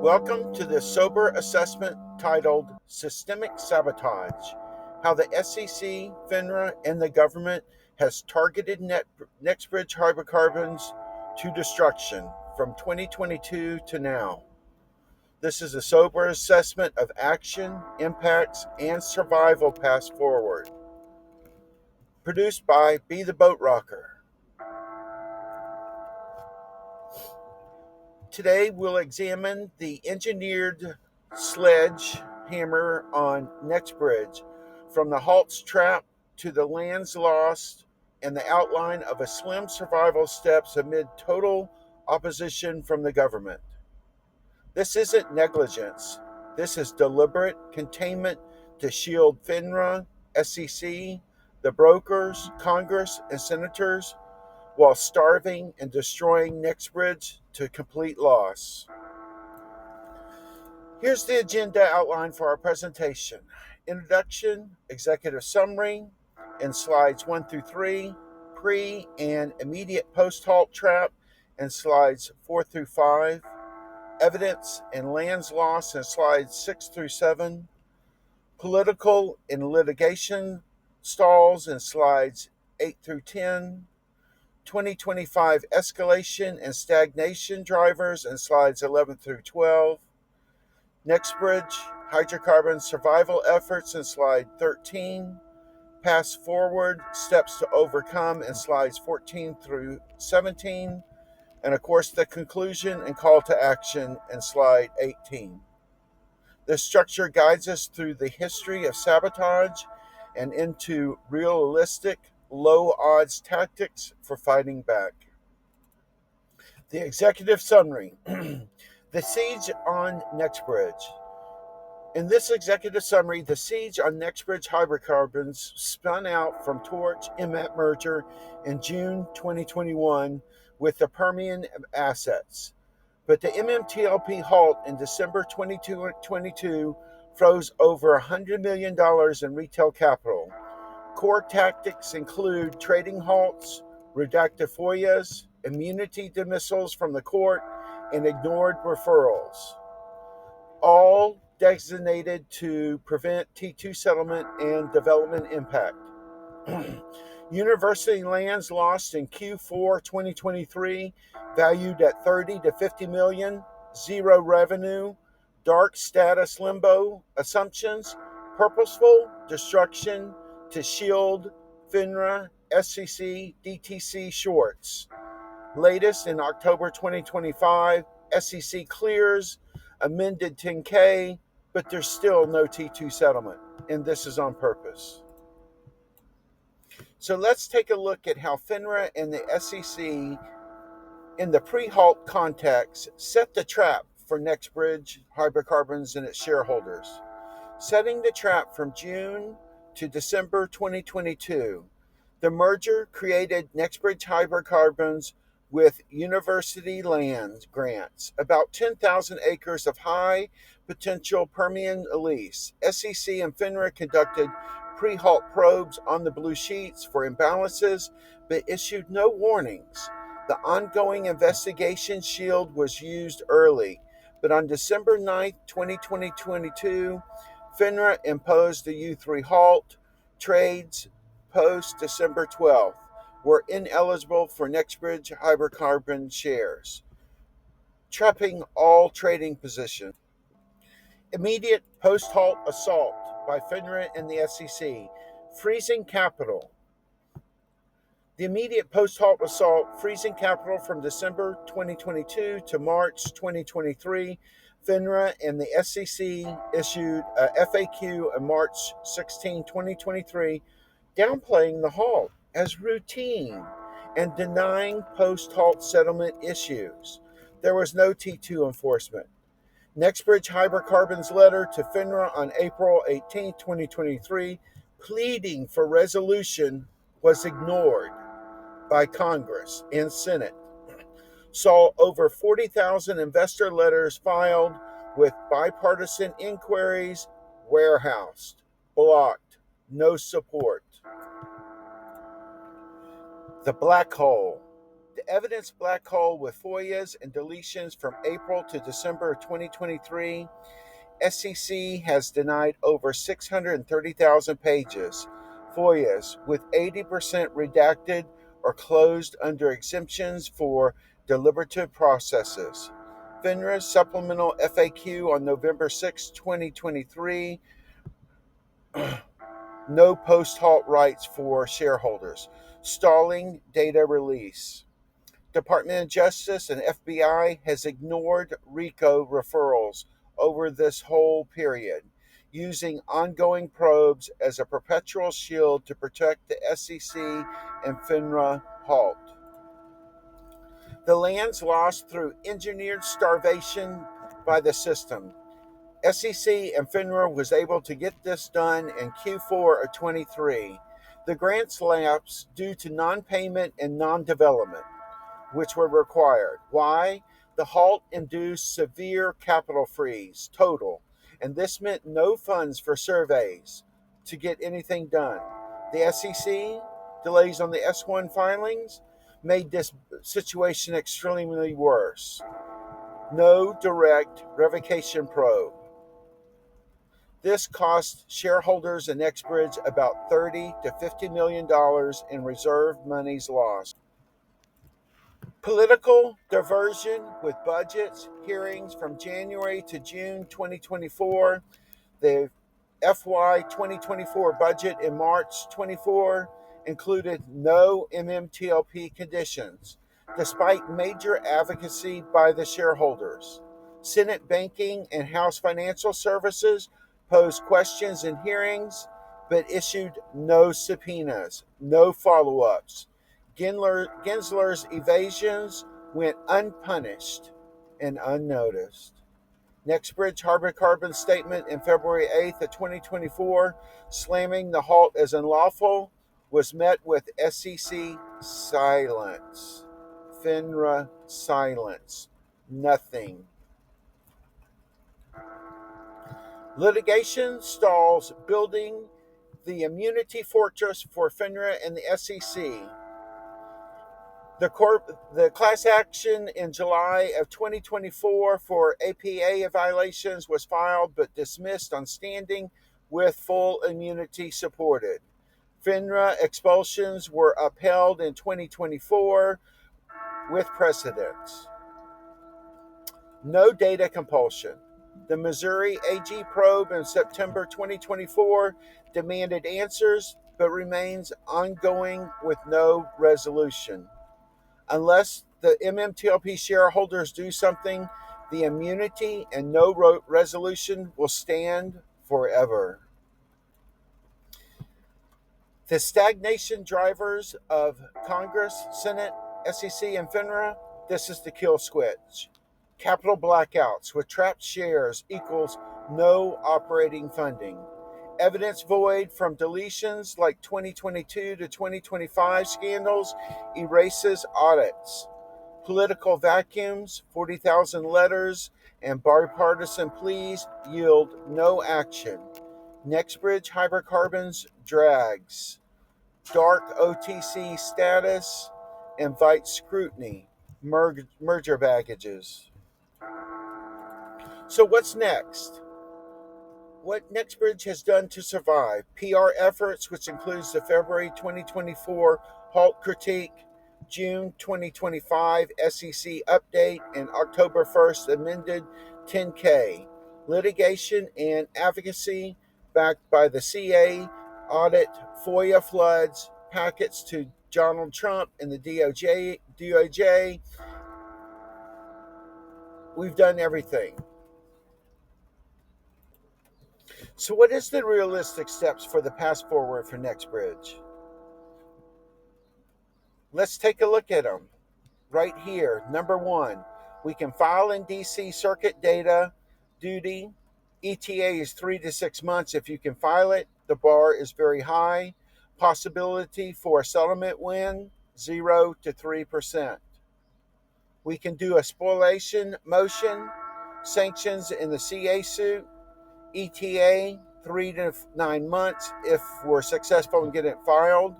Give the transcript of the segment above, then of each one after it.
Welcome to this sober assessment titled Systemic Sabotage, How the SEC, FINRA, and the government has targeted NextBridge Hydrocarbons to destruction from 2022 to now. This is a sober assessment of action, impacts, and survival paths forward. Produced by Be the Boat Rocker. Today we'll examine the engineered sledgehammer on NextBridge, from the halt's trap to the lands lost, and the outline of a slim survival steps amid total opposition from the government. This isn't negligence. This is deliberate containment to shield FINRA, SEC, the brokers, Congress, and senators, while starving and destroying NextBridge to complete loss. Here's the agenda outline for our presentation. Introduction, executive summary, in slides 1 through 3, pre and immediate post-halt trap, in slides 4 through 5, evidence and lands loss in slides 6 through 7, political and litigation stalls in slides 8 through 10, 2025 escalation and stagnation drivers in slides 11 through 12, NextBridge Hydrocarbons survival efforts in slide 13, pass forward steps to overcome in slides 14 through 17, and of course the conclusion and call to action in slide 18. This structure guides us through the history of sabotage and into realistic low-odds tactics for fighting back. The executive summary. The siege on NextBridge. In this executive summary, the siege on NextBridge Hydrocarbons spun out from Torch MMT merger in June 2021 with the Permian assets. But the MMTLP halt in December 2022 froze over $100 million in retail capital. Core tactics include trading halts, redacted FOIAs, immunity dismissals from the court, and ignored referrals, all designated to prevent T2 settlement and development impact. University lands lost in Q4 2023, valued at 30 to 50 million, zero revenue, dark status limbo, assumptions, purposeful destruction to shield FINRA, SEC, DTC shorts. Latest in October 2025, SEC clears, amended 10K, but there's still no T2 settlement, and this is on purpose. So let's take a look at how FINRA and the SEC, in the pre-halt context, set the trap for NextBridge Hydrocarbons and its shareholders. Setting the trap from June to December 2022, the merger created NextBridge Hydrocarbons with university land grants, about 10,000 acres of high potential Permian lease. SEC and FINRA conducted pre-halt probes on the blue sheets for imbalances, but issued no warnings. The ongoing investigation shield was used early, but on December 9, 2022, FINRA imposed the U3 halt. Trades post-December 12th were ineligible for NextBridge Hydrocarbon shares, trapping all trading positions. Immediate post-halt assault by FINRA and the SEC, freezing capital. The immediate post-halt assault, freezing capital from December 2022 to March 2023, FINRA and the SEC issued a FAQ on March 16, 2023, downplaying the halt as routine and denying post-halt settlement issues. There was no T2 enforcement. NextBridge Hydrocarbons letter to FINRA on April 18, 2023, pleading for resolution, was ignored by Congress and Senate. Saw over 40,000 investor letters filed with bipartisan inquiries, warehoused, blocked, no support. The black hole. The evidence black hole with FOIAs and deletions from April to December of 2023, SEC has denied over 630,000 pages, FOIAs, with 80% redacted or closed under exemptions for deliberative processes. FINRA's supplemental FAQ on November 6, 2023, no post-halt rights for shareholders, stalling data release. Department of Justice and FBI has ignored RICO referrals over this whole period, using ongoing probes as a perpetual shield to protect the SEC and FINRA halt. The lands lost through engineered starvation by the system. SEC and FINRA was able to get this done in Q4 of 23. The grants lapsed due to non-payment and non-development, which were required. Why? The halt induced severe capital freeze, total, and this meant no funds for surveys to get anything done. The SEC delays on the S1 filings made this situation extremely worse. No direct revocation probe. This cost shareholders in NextBridge about $30 to $50 million in reserve monies lost. Political diversion with budgets, hearings from January to June 2024, the FY 2024 budget in March 24 included no MMTLP conditions, despite major advocacy by the shareholders. Senate Banking and House Financial Services posed questions in hearings, but issued no subpoenas, no follow-ups. Gensler's evasions went unpunished and unnoticed. NextBridge Hydrocarbons statement in February 8th of 2024, slamming the halt as unlawful, was met with SEC silence. FINRA silence. Nothing. Litigation stalls building the immunity fortress for FINRA and the SEC. The class action in July of 2024 for APA violations was filed but dismissed on standing with full immunity supported. FINRA expulsions were upheld in 2024 with precedents. No data compulsion. The Missouri AG probe in September 2024 demanded answers but remains ongoing with no resolution. Unless the MMTLP shareholders do something, the immunity and no resolution will stand forever. The stagnation drivers of Congress, Senate, SEC, and FINRA, this is the kill switch. Capital blackouts with trapped shares equals no operating funding. Evidence void from deletions like 2022 to 2025 scandals erases audits. Political vacuums, 40,000 letters, and bipartisan pleas yield no action. NextBridge Hydrocarbons drags. Dark OTC status invites scrutiny. Merger baggages. So what's next? What NextBridge has done to survive. PR efforts, which includes the February 2024 halt critique, June 2025 SEC update, and October 1st amended 10K. Litigation and advocacy backed by the CA, audit, FOIA floods, packets to Donald Trump and the DOJ. We've done everything. So what is the realistic steps for the path forward for NextBridge? Let's take a look at them. Right here, number one, we can file in DC circuit data duty. ETA is 3 to 6 months if you can file it. The bar is very high. Possibility for a settlement win, 0 to 3%. We can do a spoliation motion, sanctions in the CA suit, ETA 3 to 9 months if we're successful in getting it filed.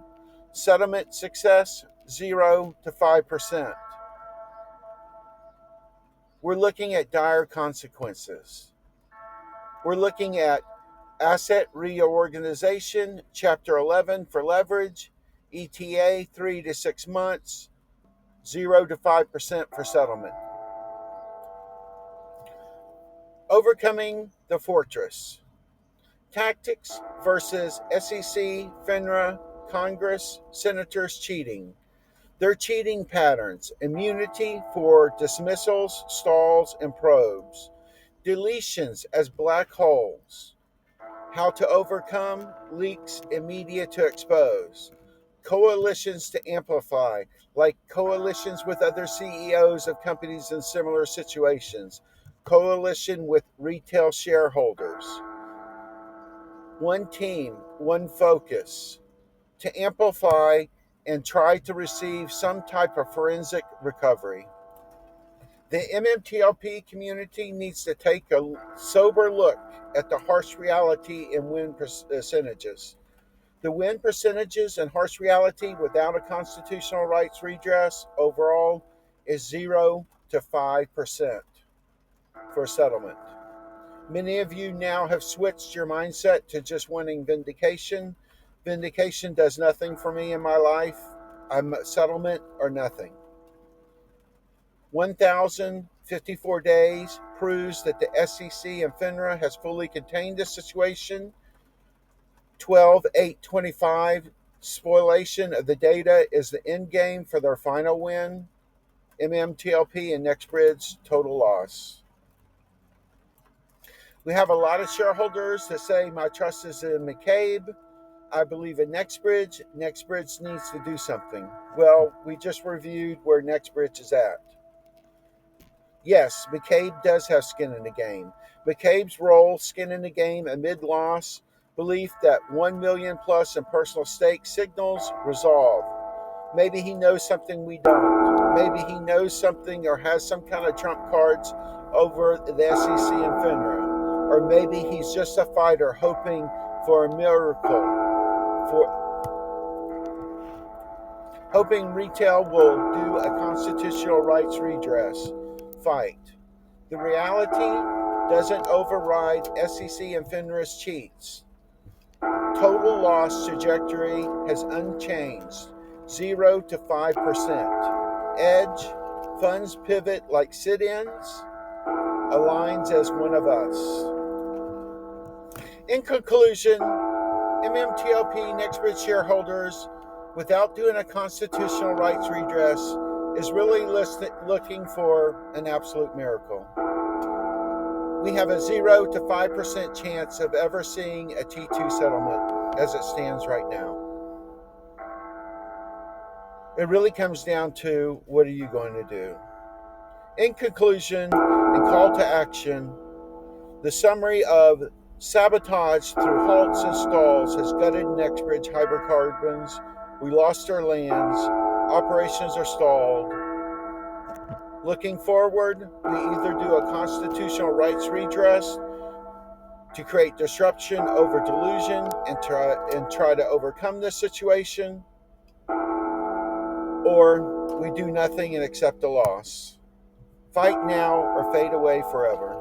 Settlement success 0 to 5%. We're looking at dire consequences. We're looking at asset reorganization, Chapter 11 for leverage, ETA 3 to 6 months, 0 to 5% for settlement. Overcoming the fortress. Tactics versus SEC, FINRA, Congress, senators cheating. Their cheating patterns: immunity for dismissals, stalls, and probes. Deletions as black holes. How to overcome leaks and media to expose. Coalitions to amplify, like coalitions with other CEOs of companies in similar situations. Coalition with retail shareholders. One team, one focus. To amplify and try to receive some type of forensic recovery. The MMTLP community needs to take a sober look at the harsh reality and win percentages. The win percentages and harsh reality without a constitutional rights redress overall is 0 to 5% for settlement. Many of you now have switched your mindset to just wanting vindication. Vindication does nothing for me in my life. I'm settlement or nothing. 1,054 days proves that the SEC and FINRA has fully contained this situation. 12/8/25 spoliation of the data is the end game for their final win. MMTLP and NextBridge total loss. We have a lot of shareholders that say my trust is in McCabe. I believe in NextBridge. NextBridge needs to do something. Well, we just reviewed where NextBridge is at. Yes, McCabe does have skin in the game. McCabe's role, skin in the game amid loss, belief that 1 million plus in personal stake signals resolve. Maybe he knows something we don't. Maybe he knows something or has some kind of trump cards over the SEC and FINRA. Or maybe he's just a fighter hoping for a miracle. Hoping retail will do a constitutional rights redress fight. The reality doesn't override SEC and FINRA's cheats. Total loss trajectory has unchanged, 0 to 5%. Edge, funds pivot like sit-ins, aligns as one of us. In conclusion, MMTLP NextBridge shareholders, without doing a constitutional rights redress, is really looking for an absolute miracle. We have a 0 to 5% chance of ever seeing a T2 settlement as it stands right now. It really comes down to, what are you going to do? In conclusion and call to action, the summary of sabotage through halts and stalls has gutted NextBridge Hydrocarbons. We lost our lands. Operations are stalled. Looking forward, we either do a constitutional rights redress to create disruption over delusion and try to overcome this situation, or we do nothing and accept a loss. Fight now or fade away forever.